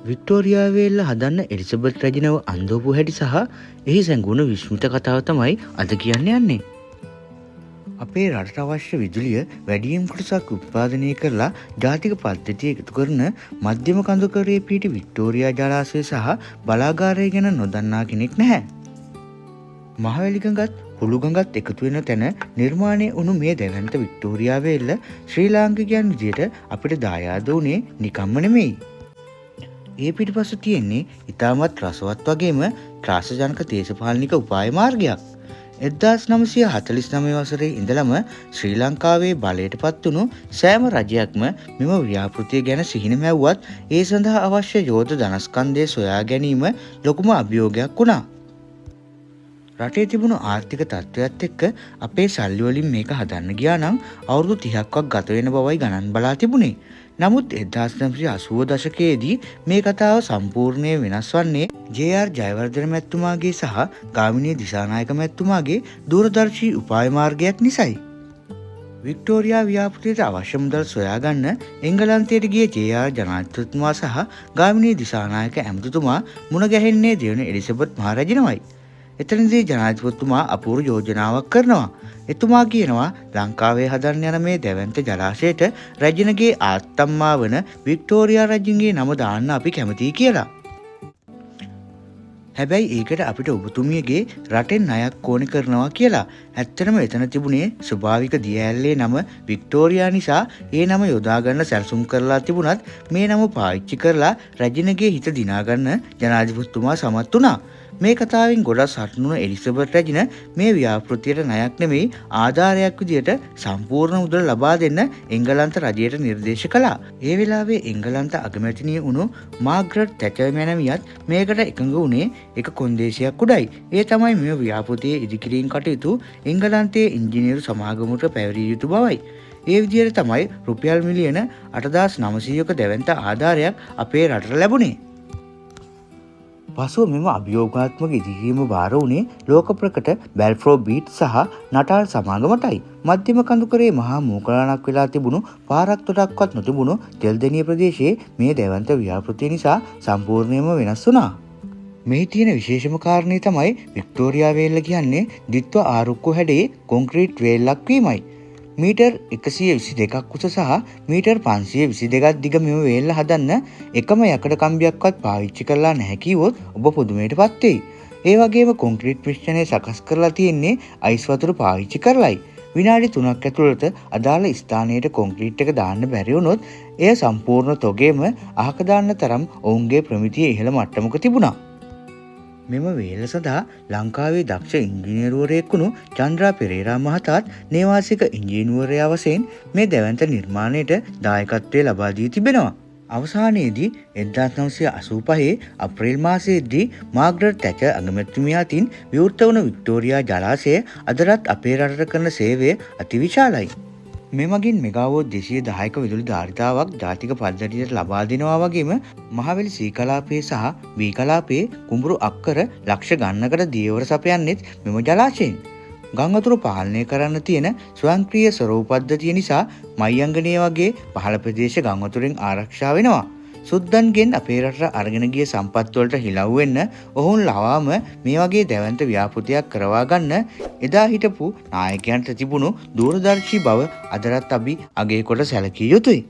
වික්ටෝරියාවේ එල්ල හදන්න එලිසබෙත් රැජිනව අන්දෝපු හැටි සහ එහි සැඟුණු විශ්මිත කතාව තමයි අද කියන්න යන්නේ. අපේ රටට අවශ්‍ය විදුලිය වැඩියෙන් කොටසක් උත්පාදනය කරලා ජාතික පද්ධතිය එකතු කරන මධ්‍යම කඳුකරයේ පිහිටි වික්ටෝරියා ජලාශය සහ බලාගාරය ගැන නොදන්නා කෙනෙක් නැහැ. මහවැලිගඟත් හුළුගඟත් එකතු වෙන තැන නිර්මාණය වුණු මේ දැවැන්ත වික්ටෝරියාවේ එල්ල ශ්‍රී ලාංකිකයන් විදියට අපිට දායාද වුණේ නිකම්ම නෙමෙයි. ඒ පිටිපස්ස තියෙන්නේ ඉතාමත් රසවත් වගේම ත්‍රාසජනක දේශපාලනික උපාය මාර්ගයක්. 1949 වසරේ ඉඳලම ශ්‍රී ලංකාවේ බලයට පත් වුණු සෑම රජයක්ම මෙම ව්‍යාපෘතිය ගැන සිහින මැව්වත් ඒ සඳහා අවශ්‍ය යෝධ ධනස්කන්ධය සොයා ගැනීම ලොකුම අභියෝගයක් වුණා. රටේ තිබුණු ආර්ථික තත්ත්වයත් එක්ක අපේ සල්ලි වලින් මේක හදන්න ගියා නම් අවුරුදු 30ක්වත් ගත වෙන බවයි ගණන් බලා තිබුණේ. නමුත් 1980 දශකයේදී මේ කතාව සම්පූර්ණයෙන් වෙනස් වන්නේ ජේ.ආර්. ජයවර්ධන මැතිතුමාගේ සහ ගාමිණී දිසානායක මැතිතුමාගේ දූරදර්ශී උපාය මාර්ගයක් නිසායි. වික්ටෝරියා ව්‍යාපෘතියට අවශ්‍ය මුදල් සොයාගන්න එංගලන්තයට ගිය ජේ.ආර්. ජනාධිපතිතුමා සහ ගාමිණී දිසානායක ඇමතිතුමා මුණ ගැහෙන්නේ දෙවන එලිසබෙත් මහරැජිනමයි. එතනදී ජනාධිපතිතුමා අපූර්ව යෝජනාවක් කරනවා. එතුමා කියනවා ලංකාවේ හදන්න යන මේ දැවැන්ත ජලාශයට රැජිනගේ ආත්තම්මා වන වික්ටෝරියා රජුගේ නම දාන්න අපි කැමතියි කියලා. හැබැයි ඒකට අපිට ඔබතුමියගේ රටෙන් ණයක් ඕනේ කරනවා කියලා. ඇත්තටම එතන තිබුණේ ස්වභාවික දිය ඇල්ලේ නම වික්ටෝරියා නිසා ඒ නම යොදා ගන්න සැලසුම් කරලා තිබුණත් මේ නම පාවිච්චි කරලා රැජිනගේ හිත දිනා ගන්න ජනාධිපතිතුමා සමත් වුණා. මේ කතාවෙන් ගොඩක් සටනුන එලිසබෙත් රැජින මේ ව්‍යාපෘතියට ණයක් නෙමෙයි ආධාරයක් විදියට සම්පූර්ණ මුදල ලබා දෙන්න එංගලන්ත රජයට නිර්දේශ කළා. ඒ වෙලාවේ එංගලන්ත අගමැතිනිය වුණු මාග්‍රට් තැචර් මැනවියත් මේකට එකඟ වුණේ එක කොන්දේසියක් උඩයි. ඒ තමයි මේ ව්‍යාපෘතියේ ඉදිකිරීම් කටයුතු එංගලන්තයේ ඉංජිනේරු සමාගමට පැවරිය යුතු බවයි. ඒ විදියට තමයි රුපියල් මිලියන 8,900ක දැවැන්ත ආධාරයක් අපේ රටට ලැබුණේ. පසුව මෙම අභියෝගාත්මක ඉදිකිරීම භාර වුණේ ලෝක ප්‍රකට බැල්ෆ්‍රෝ බීට් සහ නටාල් සමාගමටයි. මධ්‍යම කඳුකරේ මහා මූකරණක් වෙලා තිබුණු පාරක් තොටක්වත් නොතිබුණු තෙල්දෙණිය ප්‍රදේශයේ මේ දැවැන්ත ව්‍යාපෘතිය නිසා සම්පූර්ණයෙන්ම වෙනස් වුණා. මේ තියෙන විශේෂම කාරණේ තමයි වික්ටෝරියා වේල්ල කියන්නේ ද්විත්ව ආරුක්කු හැඩේ කොන්ක්‍රීට් වේල්ලක් වීමයි. මීටර් 122ක් උස සහ මීටර් 522ක් දිග මෙම වේල්ල හදන්න එකම යකඩ කම්බියක්වත් පාවිච්චි කරලා නැහැ කිව්වොත් ඔබ පුදුමයටපත් වෙයි. ඒ වගේම කොන්ක්‍රීට් මිශ්‍රණය සකස් කරලා තියෙන්නේ අයිස් වතුර පාවිච්චි කරලයි. විනාඩි 3ක් ඇතුළත අදාළ ස්ථානයට කොන්ක්‍රීට් එක දාන්න බැරි වුණොත් එය සම්පූර්ණ තොගේම අහක දාන්න තරම් ඔවුන්ගේ ප්‍රමිතිය ඉහළ මට්ටමක තිබුණා. මෙම වේල සඳහා ලංකාවේ දක්ෂ ඉංජිනේරුවරයෙක් වුණු චන්ද්‍රා පෙරේරා මහතාත් නේවාසික ඉංජිනේරුවරයා වශයෙන් මේ දැවැන්ත නිර්මාණයට දායකත්වය ලබා දී තිබෙනවා. අවසානයේදී 1985 අප්‍රේල් මාසයේදී මාග්‍රට් තැචර් අගමැතිතුමිය අතින් විවෘත වුණ වික්ටෝරියා ජලාශය අදටත් අපේ රටට කරන සේවය අතිවිශාලයි. මෙමගින් මෙගාවෝට් 210ක විදුලි ධාරිතාවක් ජාතික පද්ධතියට ලබා දෙනවා වගේම මහවැලි සී කලාපයේ සහ බී කලාපයේ කුඹුරු අක්කර ලක්ෂ ගණනකට දියවර සපයන්නේත් මෙම ජලාශයෙන්. ගං වතුර පාලනය කරන්න තියෙන ස්වයංක්‍රීය සොරවු පද්ධතිය නිසා මයංගනය වගේ පහළ ප්‍රදේශ ගං වතුරෙන් ආරක්ෂා වෙනවා. සුද්දන්ගෙන් අපේ රටට අරගෙන ගිය සම්පත් වලට හිලව් වෙන්න ඔවුන් ලවාම මේ වගේ දැවැන්ත ව්‍යාපෘතියක් කරවා ගන්න එදා හිටපු නායකයන්ට තිබුණු දූරදර්ශී බව අදටත් අපි අගය කොට සැලකිය යුතුයි.